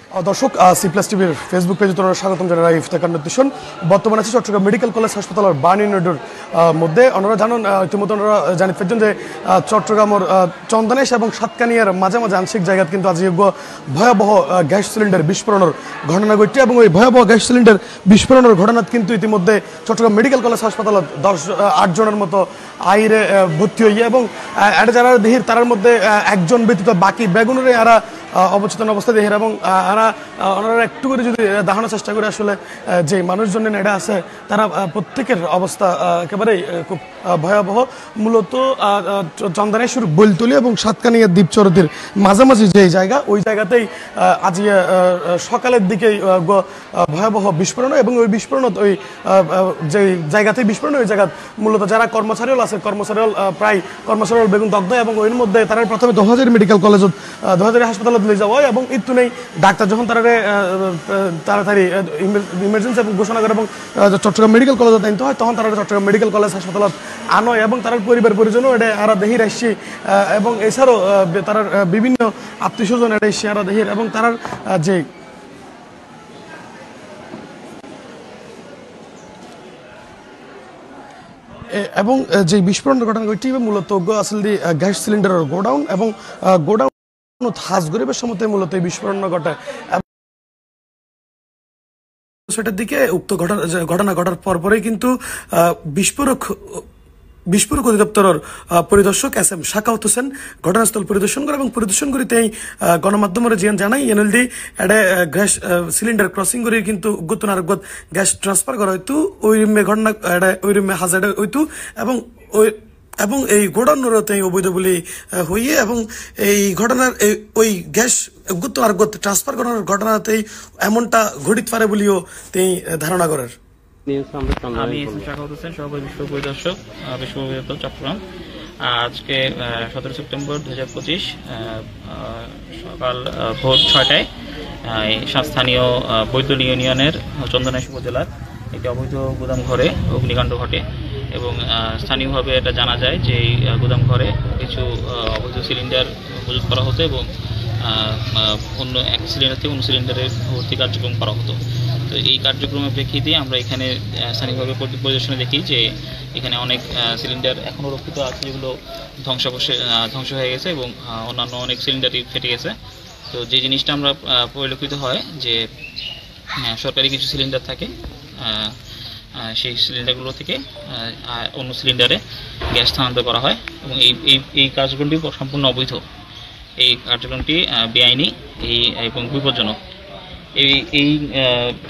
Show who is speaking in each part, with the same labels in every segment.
Speaker 1: দর্শক C plus টিভির Facebook পেজে তোমরা স্বাগতম জানাই ইফতেখার নির্দেশন। বর্তমানে আছে চট্টগ্রাম মেডিকেল কলেজ হাসপাতালের বার্ন ইউনিটের মধ্যে। ওনারা জানেন ইতিমধ্যে ওনারা জানি ফেলছেন যে চট্টগ্রামের চন্দনেশ এবং সাতকানিয়ার মাঝামাঝি আংশিক জায়গায় কিন্তু আজ ভয়াবহ গ্যাস সিলিন্ডার বিস্ফোরণের ঘটনা ঘটছে এবং ওই ভয়াবহ গ্যাস সিলিন্ডার বিস্ফোরণের ঘটনাত কিন্তু ইতিমধ্যে চট্টগ্রাম মেডিকেল কলেজ হাসপাতালত 8 জনের মতো আইরে ভর্তি হইয়া এবং এটা যারা দেহির তার মধ্যে একজন ব্যতীত বাকি বেগুনের এরা অবচেতন অবস্থা দেখে এবং ওনারা একটু করে যদি দেখানোর চেষ্টা করে আসলে যে মানুষজনের এটা আছে তারা প্রত্যেকের অবস্থা একেবারেই খুব ভয়াবহ। মূলত চন্দনেশ্বর বৈলতলি এবং সাতকানিয়া দ্বীপচরতির মাঝামাঝি যে জায়গা ওই জায়গাতেই আজ সকালের দিকেই ভয়াবহ বিস্ফোরণ এবং ওই বিস্ফোরণ ওই যে জায়গাতেই বিস্ফোরণ ওই জায়গা মূলত যারা কর্মচারীও আছে প্রায় কর্মচারী বেগুন দগ্ধ এবং ওর মধ্যে তারা প্রথমে 2000 মেডিকেল কলেজ 2000 হাসপাতাল নিয়ে যাওয়া হয় এবং ইত্যু নেই ডাক্তার যখন তাড়াতাড়ি ইমার্জেন্সি এবং ঘোষণা করে এবং চট্টগ্রাম মেডিকেল কলেজে আনতে হয় তখন তারা চট্টগ্রাম মেডিকেল কলেজ হাসপাতালত আনয় এবং তার পরিবার পরিজনও এটা আরা দেহির আসছি এবং এছাড়াও তার বিভিন্ন আত্মীয় স্বজন এটা এসছে আরা দেহির এবং তার যে এবং যে বিস্ফোরণের ঘটনা ঘটছে মূলত আসলে গ্যাস সিলিন্ডারের গোডাউন এবং গোডাউন হাজ গরিবের সময় মূলত এই বিস্ফোরণ ঘটে। সেটার দিকে উক্ত ঘটনা ঘটার পরপরই কিন্তু বিস্ফোরক অধিদপ্তরের পরিদর্শক এস এম শাকাওয়াত হোসেন ঘটনাস্থল পরিদর্শন করে এবং পরিদর্শন করিতেই গণমাধ্যমের জানাই এনএলডি এটা গ্যাস সিলিন্ডার ক্রসিং করে কিন্তু গুতন আর গ্যাস ট্রান্সফার করা হইতো ওই ঘটনা ওই হাজার হইতো এবং এই গোডাউনতে অবৈধ বলে হইয়ে এবং এই ঘটনার ওই গ্যাস গুত আর ট্রান্সফার করার ঘটনাতেই এমনটা ঘটিত পারে বলেও তিনি ধারণা করার।
Speaker 2: আমি শাকাওয়াত হোসেন সহকারী বিশ্ব পরিদর্শক বিশ্ববিদ্যালয় চট্টগ্রাম। আজকে 17 সেপ্টেম্বর 2025 সকাল ভোর 6টায় স্থানীয় বৈতলী ইউনিয়নের চন্দনেশ উপজেলার একটি অবৈধ গুদাম ঘরে অগ্নিকাণ্ড ঘটে এবং স্থানীয়ভাবে এটা জানা যায় যে এই গুদাম ঘরে কিছু অবৈধ সিলিন্ডার মজুত করা হতো এবং অন্য এক সিলিন্ডার থেকে অন্য সিলিন্ডারে ভর্তি কার্যক্রম করা হতো। তো এই কার্যক্রমের প্রেক্ষিতে আমরা এখানে স্থানীয়ভাবে পরিদর্শনে দেখি যে এখানে অনেক সিলিন্ডার এখনও রক্ষিত আছে যেগুলো ধ্বংস হয়ে গেছে এবং অন্যান্য অনেক সিলিন্ডারই ফেটে গেছে। তো যে জিনিসটা আমরা পরিলক্ষিত হয় যে সরকারি কিছু সিলিন্ডার থাকে সেই সিলিন্ডারগুলো থেকে অন্য সিলিন্ডারে গ্যাস স্থানান্তর করা হয় এবং এই কার্যক্রমটি সম্পূর্ণ অবৈধ। এই কার্যক্রমটি বেআইনি এবং বিপজ্জনক। এই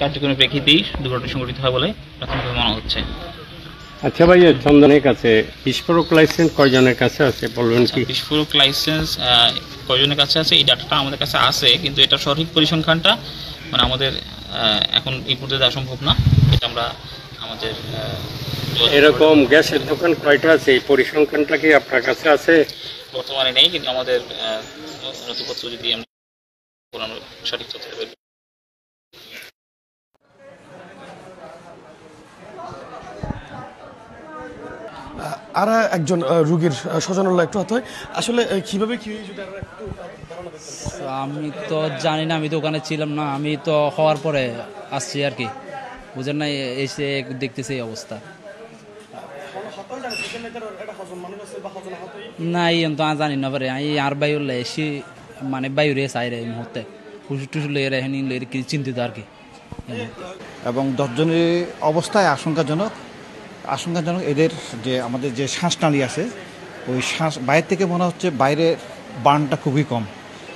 Speaker 2: কার্যক্রমের প্রেক্ষিতেই দুর্ঘটনা সংঘটিত হয় বলে প্রাথমিকভাবে মনে হচ্ছে।
Speaker 3: আচ্ছা ভাই, চন্দনের কাছে বিস্ফোরক লাইসেন্স কয়জনের কাছে আছে বলবেন কি?
Speaker 2: বিস্ফোরক লাইসেন্স কয়জনের কাছে আছে এই ডাটাটা আমাদের কাছে আছে, কিন্তু এটা সঠিক পরিসংখ্যানটা মানে আমাদের এখন এই পর্যায়ে দেওয়া সম্ভব না। এটা আমরা আমাদের
Speaker 3: এরকম গ্যাসের দোকান কয়টা আছে এই পরিসংখ্যানটা কি আপনার কাছে আছে?
Speaker 2: বর্তমানে নেই, কিন্তু আমাদের নথিপত্র যদি আমরা সঠিক তথ্য দেব।
Speaker 1: আর একজন রোগীর স্বজনরা একটু হাত হয় আসলে কিভাবে কি
Speaker 4: আমি তো জানি না, আমি তো ওখানে ছিলাম না, আমি তো হওয়ার পরে আসছি আর কি, বুঝেন না, এসে দেখতেছি এই অবস্থা। না এই তো জানি না পারে আমি আর বাইরে এসে মানে বাইরে চাই রে এই মুহূর্তে টুসু লেগে রেখে নিলে কি চিন্তিত আর কি।
Speaker 5: এবং 10 জনের অবস্থায় আশঙ্কাজনক। এদের যে আমাদের যে শ্বাসনালী আছে ওই বাইরে থেকে মনে হচ্ছে বাইরের বার্নটা খুবই কম,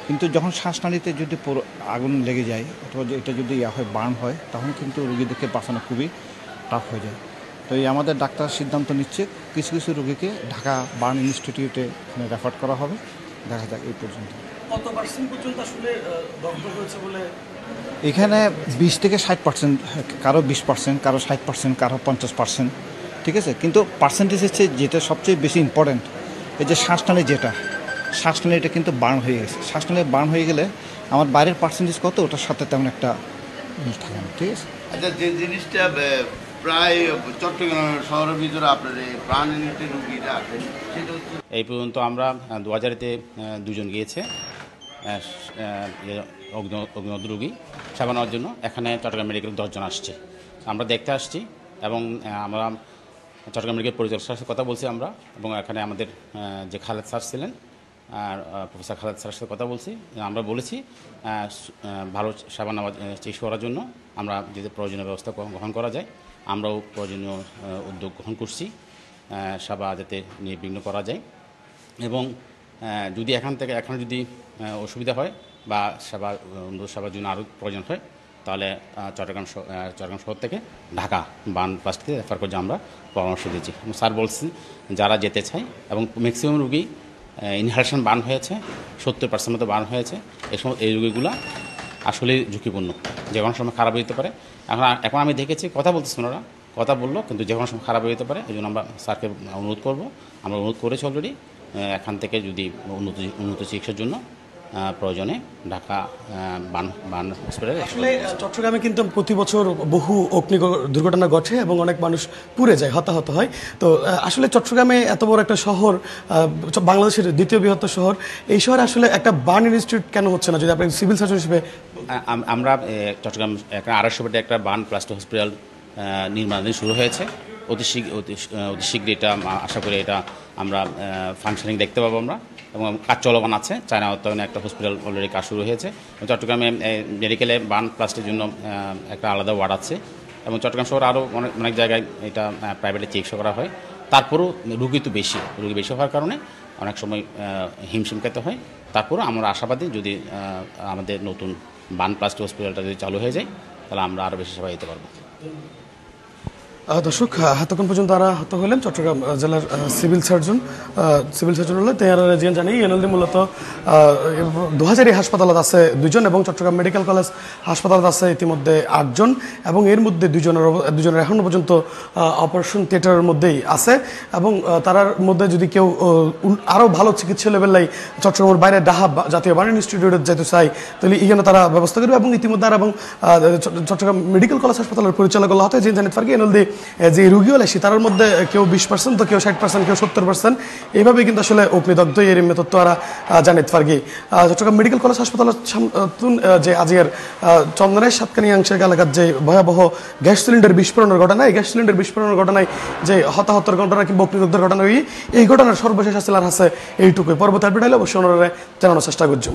Speaker 5: কিন্তু যখন শ্বাসনালীতে যদি আগুন লেগে যায় অথবা এটা যদি বার্ন হয় তখন কিন্তু রোগীদেরকে বাঁচানো খুবই টাফ হয়ে যায়। তো এই আমাদের ডাক্তার সিদ্ধান্ত নিচ্ছে কিছু কিছু রোগীকে ঢাকা বার্ন ইনস্টিটিউটে রেফার করা হবে। দেখা যাক এই পর্যন্ত
Speaker 1: কত পার্সেন্ট পর্যন্ত আসলে দগ্ধ হয়েছে বলে।
Speaker 5: এখানে 20 থেকে 60%, কারো 20%, কারো 60%, কারো 50%, ঠিক আছে। কিন্তু পার্সেন্টেজ হচ্ছে যেটা সবচেয়ে বেশি ইম্পর্ট্যান্ট, এই যে শ্বাসনালীটা কিন্তু বার্ন হয়ে গেছে। শ্বাসনালী বার্ন হয়ে গেলে আমার বাইরের পার্সেন্টেজ কত ওটার সাথে তেমন একটা মিল থাকে না, ঠিক আছে।
Speaker 6: আচ্ছা, যে জিনিসটা প্রায় চট্টগ্রাম শহরের ভিতরে আপনার এই প্রাণ ইউনিটের রুগীরা আছেন সেটা
Speaker 7: এই পর্যন্ত আমরা 2000-তে 2 জন গিয়েছে অগ্নিদগ্ধ রোগী সেবা নেওয়ার জন্য এখানে চট্টগ্রাম মেডিকেল 10 জন আসছে। আমরা দেখতে আসছি এবং আমরা চট্টগ্রাম মেডিকেল পরিচালকের সাথে কথা বলছি আমরা, এবং এখানে আমাদের যে খালেদ স্যার ছিলেন আর প্রফেসর খালেদ স্যারের সাথে কথা বলছি। আমরা বলেছি ভালো সেবা নেওয়া চিকিৎসা করার জন্য আমরা যদি প্রয়োজনীয় ব্যবস্থা গ্রহণ করা যায় আমরাও প্রয়োজনীয় উদ্যোগ গ্রহণ করছি সেবা যাতে নির্বিঘ্ন করা যায়। এবং যদি এখানে যদি অসুবিধা হয় বা সেবার জন্য আরও প্রয়োজন হয় তাহলে চট্টগ্রাম শহর থেকে ঢাকা বান প্লাস্টিকে রেফার করে আমরা পরামর্শ দিচ্ছি। স্যার বলছেন যারা যেতে চায়, এবং ম্যাক্সিমাম রুগী ইনহেলেশন বার্ন হয়েছে, 70% মতো বার্ন হয়েছে। এই রোগীগুলো আসলে ঝুঁকিপূর্ণ, যে কোনো সময় খারাপ হতে পারে। এখন আমি দেখেছি কথা বলতেছি, ওনারা কথা বললো কিন্তু যে কোনো সময় খারাপ হতে পারে। এই জন্য আমরা স্যারকে অনুরোধ করবো, আমরা অনুরোধ করেছি অলরেডি এখান থেকে যদি উন্নত চিকিৎসার জন্য প্রয়োজনে ঢাকা বান হসপিটালে।
Speaker 1: আসলে চট্টগ্রামে কিন্তু প্রতি বছর বহু অগ্নি দুর্ঘটনা ঘটে এবং অনেক মানুষ পুড়ে যায়, হতাহত হয়। তো আসলে চট্টগ্রামে এত বড় একটা শহর, বাংলাদেশের দ্বিতীয় বৃহত্তর শহর, এই শহরে আসলে একটা বার্ন ইনস্টিটিউট কেন হচ্ছে না? যদি আপনি সিভিল সার্জন হিসেবে।
Speaker 7: আমরা চট্টগ্রাম একটা 250 বেডের একটা বার্ন প্লাস্টিক হসপিটাল নির্মাণাধীন শুরু হয়েছে। অতি শীঘ্রই এটা আশা করি এটা আমরা ফাংশনিং দেখতে পাবো আমরা, এবং কাজ চলমান আছে। চায়না অত্যায়নে একটা হসপিটাল অলরেডি কাজ শুরু হয়েছে। চট্টগ্রামে মেডিকেলে বার্ন প্লাস্টের জন্য একটা আলাদা ওয়ার্ড আছে, এবং চট্টগ্রাম শহরে আরও অনেক জায়গায় এটা প্রাইভেটে চিকিৎসা করা হয়। তারপরেও রুগী বেশি হওয়ার কারণে অনেক সময় হিমশিম খেতে হয়। তারপরেও আমরা আশাবাদী যদি আমাদের নতুন বার্ন প্লাস্টিক হসপিটালটা যদি চালু হয়ে যায় তাহলে আমরা আরও বেশি সেবা দিতে পারবো।
Speaker 1: দর্শক, এতক্ষণ পর্যন্ত তারা হত হলেন চট্টগ্রাম জেলার সিভিল সার্জন হলে তেয়ারা রেজিয়ান জানি। এনএলডি মূলত 2000 হাসপাতালত আছে 2 জন, এবং চট্টগ্রাম মেডিকেল কলেজ হাসপাতালত আছে ইতিমধ্যে 8 জন, এবং এর মধ্যে দুজনের এখনো পর্যন্ত অপারেশন থিয়েটারের মধ্যেই আছে। এবং তার মধ্যে যদি কেউ আরও ভালো চিকিৎসা লেভেলাই চট্টগ্রামের বাইরে ডাহা জাতীয় বার্ন ইনস্টিটিউটে যেতে চায় তাহলে এখানে তারা ব্যবস্থা করবে। এবং ইতিমধ্যে এবং চট্টগ্রাম মেডিকেল কলেজ হাসপাতালের পরিচালক হতে যে জানিত ফারকি এনএলডি যে রুগী হলে তার মধ্যে কেউ 20%, তো কেউ 60%, কেউ 70%, এইভাবে কিন্তু আসলে অগ্নিদগ্ধ এর তথ্য আর জানিত ফারকি। চট্টগ্রাম মেডিকেল কলেজ হাসপাতালের যে আজকের চন্দনের সাতকানিয়াংশের এলাকার যে ভয়াবহ গ্যাস সিলিন্ডার বিস্ফোরণের ঘটনা, এই গ্যাস সিলিন্ডার বিস্ফোরণের ঘটনায় যে হতাহতের ঘটনা কিংবা অগ্নিদগ্ধের ঘটনা, এই ঘটনার সর্বশেষ আসলে আছে এইটুকুই। পরবর্তী আপডেট হলে অবশ্যই ওনারা জানানোর চেষ্টা করছি।